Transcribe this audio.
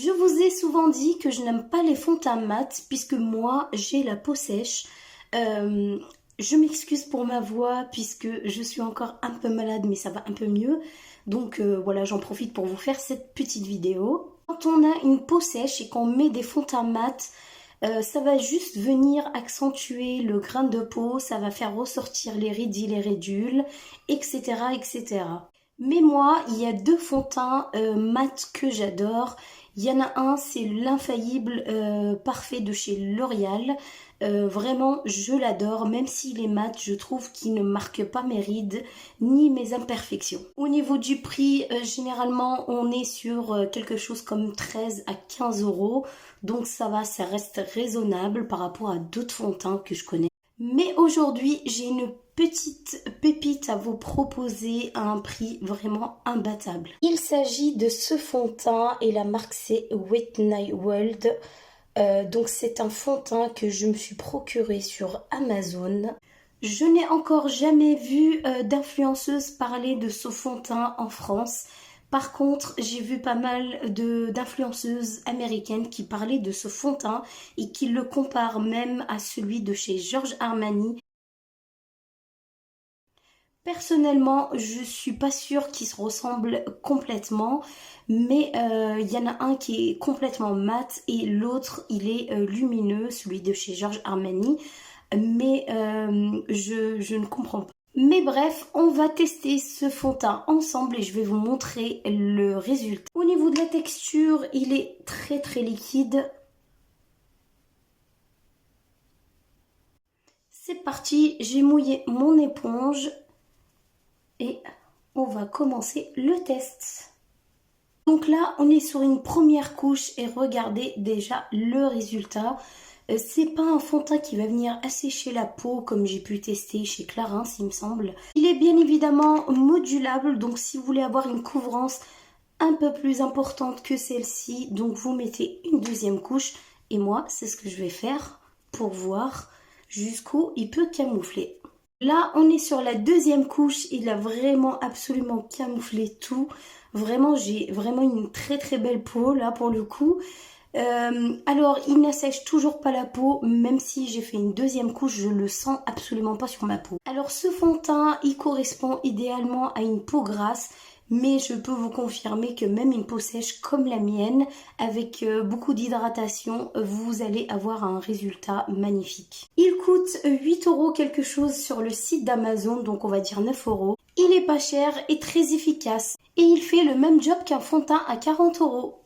Je vous ai souvent dit que je n'aime pas les fonds de teint mat puisque moi j'ai la peau sèche. Euh, je m'excuse pour ma voix puisque je suis encore un peu malade mais ça va un peu mieux. Donc voilà, j'en profite pour vous faire cette petite vidéo. Quand on a une peau sèche et qu'on met des fonds de teint mat, ça va juste venir accentuer le grain de peau, ça va faire ressortir les ridis, les ridules, etc., etc. Mais moi, il y a deux fonds de teint mat que j'adore. Il y en a un, c'est l'infaillible parfait de chez L'Oréal. Vraiment, je l'adore, même s'il est mat, je trouve qu'il ne marque pas mes rides ni mes imperfections. Au niveau du prix, généralement, on est sur quelque chose comme 13 à 15 euros. Donc ça va, ça reste raisonnable par rapport à d'autres fonds de teint que je connais. Mais aujourd'hui, j'ai une petite pépite à vous proposer à un prix vraiment imbattable. Il s'agit de ce fond de teint et la marque c'est Whitney World. Donc c'est un fond de teint que je me suis procuré sur Amazon. Je n'ai encore jamais vu d'influenceuse parler de ce fond de teint en France. Par contre, j'ai vu pas mal d'influenceuses américaines qui parlaient de ce fond de teint et qui le comparent même à celui de chez Giorgio Armani. Personnellement, je suis pas sûre qu'ils se ressemblent complètement, mais il y en a un qui est complètement mat et l'autre il est lumineux, celui de chez Giorgio Armani, mais je ne comprends pas. Mais bref, on va tester ce fond de teint ensemble et je vais vous montrer le résultat. Au niveau de la texture, il est très liquide. C'est parti, j'ai mouillé mon éponge et on va commencer le test. Donc là, on est sur une première couche et regardez déjà le résultat. C'est pas un fond de teint qui va venir assécher la peau comme j'ai pu tester chez Clarins, il me semble. Il est bien évidemment modulable, donc si vous voulez avoir une couvrance un peu plus importante que celle-ci, donc vous mettez une deuxième couche. Et moi, c'est ce que je vais faire pour voir jusqu'où il peut camoufler. Là, on est sur la deuxième couche, il a vraiment absolument camouflé tout. Vraiment, j'ai vraiment une très belle peau là pour le coup. Alors, il n'assèche toujours pas la peau, même si j'ai fait une deuxième couche, je le sens absolument pas sur ma peau. Alors, ce fond de teint, il correspond idéalement à une peau grasse, mais je peux vous confirmer que même une peau sèche comme la mienne, avec beaucoup d'hydratation, vous allez avoir un résultat magnifique. Il coûte 8 euros quelque chose sur le site d'Amazon, donc on va dire 9 euros. Il est pas cher et très efficace. Et il fait le même job qu'un fond de teint à 40 euros.